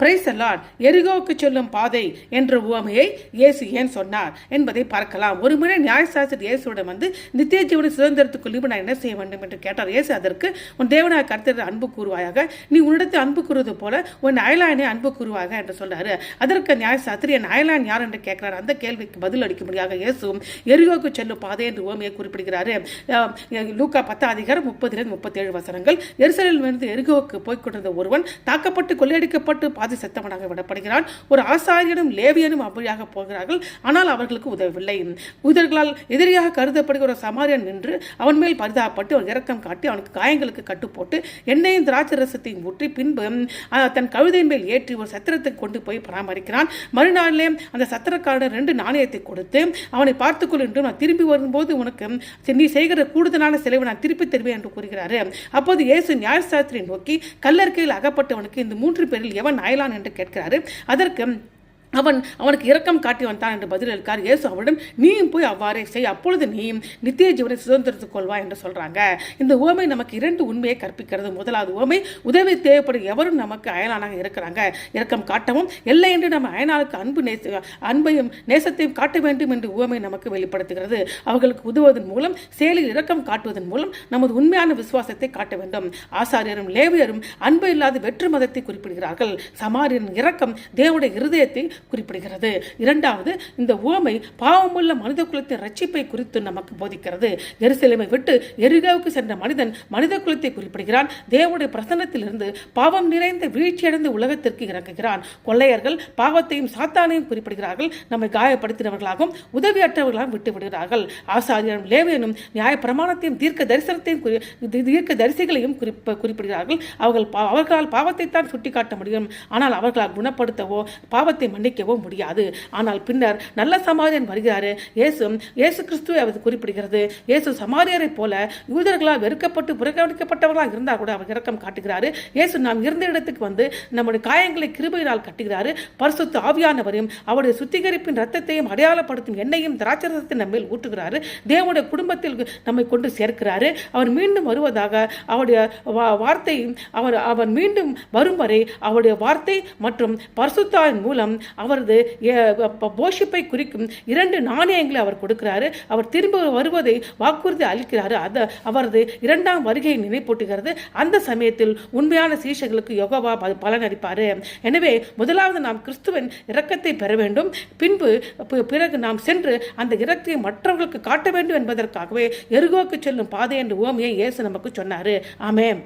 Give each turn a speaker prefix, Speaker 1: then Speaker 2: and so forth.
Speaker 1: Praise the Lord. எரிகோவுக்கு செல்லும் பாதை என்ற உவமையை இயேசு ஏன் சொன்னார் என்பதை பார்க்கலாம். ஒரு முறை நியாயசாஸ்திரி இயேசுவிடம் வந்து நித்திய ஜீவனை சுதந்திரத்துக்குள்ளே நான் என்ன செய்ய வேண்டும் என்று கேட்டார். இயேசு அதற்கு, உன் தேவனாய கர்த்தரை அன்பு கூறுவாயாக, நீ உன்னிடத்தில் அன்பு கூறுவது போல உன் அயலானை அன்பு கூறுவாக என்று சொல்றாரு. அதற்கு நியாயசாஸ்திரி என் அயலான் யார் என்று கேட்கிறார். அந்த கேள்விக்கு பதில் அளிக்கும்படியாக இயேசு எரிகோவுக்கு செல்லும் பாதை என்று உவமையை குறிப்பிடுகிறாரு. லூக்கா 10:37 எருசலேமிலிருந்து எரிகோவுக்கு போய்கொண்டிருந்த ஒருவன் தாக்கப்பட்டு கொள்ளையடிக்கப்பட்டு பாதி செத்தவனாக விடப்படுகிறான். ஒரு ஆசாரியனும் லேவியனும் அவ்வழியாக போகிறார்கள். ஆனால் அவர்களுக்கு உதவவில்லை. யூதர்களால் எதிரியாக கருதப்படுகிற ஒரு சமாரியன் நின்று அவன் மேல் பரிதாபப்பட்டு ஒரு இரக்கம் காட்டி அவனுக்கு காயங்களுக்கு கட்டுப்போட்டு எண்ணெயும் திராட்சை ரசத்தையும் ஊற்றி பின்பு தன் கழுதையின் மேல் ஏற்றி ஒரு சத்திரத்துக்கு கொண்டு போய் பராமரிக்கிறான். மறுநாளிலே அந்த சத்திரக்காரர் 2 நாணயத்தை கொடுத்து அவனை பார்த்துக்கொள் என்று நான் திரும்பி வரும்போது உனக்கு நீ செய்கிற கூடுதலான செலவு நான் திருப்பி தருவேன் என்று கூறுகிறாரு. அப்போது இயேசு நியாயசாஸ்திரியை நோக்கி கல்லறையில் அகப்பட்டவனுக்கு இந்த 3 பேரில் எவன் அயலான் என்று கேட்கிறாரு. அதற்கு அவனுக்கு இரக்கம் காட்டி வந்தான் என்று பதிலளித்தார். இயேசு அவரிடம், நீயும் போய் அவ்வாறே செய், அப்பொழுது நீயும் நித்திய ஜீவனை சுதந்திரத்துக் கொள்வா என்று சொல்றாங்க. இந்த உவமை நமக்கு 2 உண்மையை கற்பிக்கிறது. முதலாவது உவமை, உதவி தேவைப்படும் எவரும் நமக்கு அயலானாக இருக்கிறாங்க. இரக்கம் காட்டவும் இல்லை என்று நம்ம அயலானுக்கு அன்பையும் நேசத்தையும் காட்ட வேண்டும் என்று உவமை நமக்கு வெளிப்படுத்துகிறது. அவர்களுக்கு உதவுவதன் மூலம், செயலில் இரக்கம் காட்டுவதன் மூலம் நமது உண்மையான விசுவாசத்தை காட்ட வேண்டும். ஆசாரியரும் லேவியரும் அன்பு இல்லாத வெற்று மதத்தை குறிப்பிடுகிறார்கள். சமாரியரின் இரக்கம் தேவனுடைய இருதயத்தை குறிப்பிடுகிறது. இரண்டாவது, இந்த உவமை பாவமுள்ள மனித குலத்தின் ரட்சிப்பை குறித்து நமக்கு போதிக்கிறது. எருசலேமை விட்டு எரிகோவுக்கு சென்ற மனிதன் மனித குலத்தை குறிப்பிடுகிறான். தேவனுடைய பிரசன்னத்திலிருந்து பாவம் நிறைந்த வீழ்ச்சியடைந்த உலகத்திற்கு இறங்குகிறான். கொள்ளையர்கள் பாவத்தையும் சாத்தானையும் குறிப்பிடுகிறார்கள். நம்மை காயப்படுத்தினவர்களாகவும் உதவியற்றவர்களாகவும் விட்டு விடுகிறார்கள். ஆசாரியரும் லேவியனும் நியாய பிரமாணத்தையும் தீர்க்க தரிசிகளையும் குறிப்பிடுகிறார்கள். அவர்களால் பாவத்தை தான் சுட்டிக்காட்ட முடியும். ஆனால் அவர்களால் குணப்படுத்தவோ பாவத்தை மன்னிக்கவோ முடியாது. ஆனால் பின்னர் நல்ல சமாரியன் வருகிறாரு. இயேசு கிறிஸ்துவை அவர் குறிப்பிடுகிறது. இயேசு சமாரியரை போல யூதர்களால் வெறுக்கப்பட்டு புறக்கணிக்கப்பட்டவர்களாக இருந்தால் கூட அவர் இரக்கம் காட்டுகிறாரு. இயேசு நாம் இருந்த இடத்துக்கு வந்து நம்முடைய காயங்களை கிருபையினால் கட்டுகிறாரு. பரிசுத்த ஆவியானவரையும் அவருடைய சுத்திகரிப்பின் ரத்தத்தையும் அடையாளப்படுத்தும் எண்ணெயும் திராட்சரசத்தை நம்ம மேல் ஊற்றுகிறாரு. தேவனுடைய குடும்பத்தில் நம்மை கொண்டு சேர்க்கிறாரு. அவர் மீண்டும் வருவதாக அவருடைய வார்த்தை அவர் மீண்டும் வரும் வரை அவருடைய வார்த்தை மற்றும் பரிசுத்தாவின் மூலம் அவரது போஷிப்பை குறிக்கும் 2 நாணயங்களை அவர் கொடுக்கிறாரு. அவர் திரும்ப வருவதை வாக்குறுதி அளிக்கிறாரு. அவரது 2ஆம் வருகையை நினைப்பூட்டுகிறது. அந்த சமயத்தில் உண்மையான சீஷர்களுக்கு யெகோவா பலனளிப்பாரு. எனவே முதலாவது நாம் கிறிஸ்துவின் இரக்கத்தை பெற வேண்டும். பிறகு நாம் சென்று அந்த இரக்கத்தை மற்றவர்களுக்கு காட்ட வேண்டும் என்பதற்காகவே எரிகோவுக்கு செல்லும் பாதை என்ற உவமையை இயேசு நமக்கு சொன்னாரு. ஆமென்.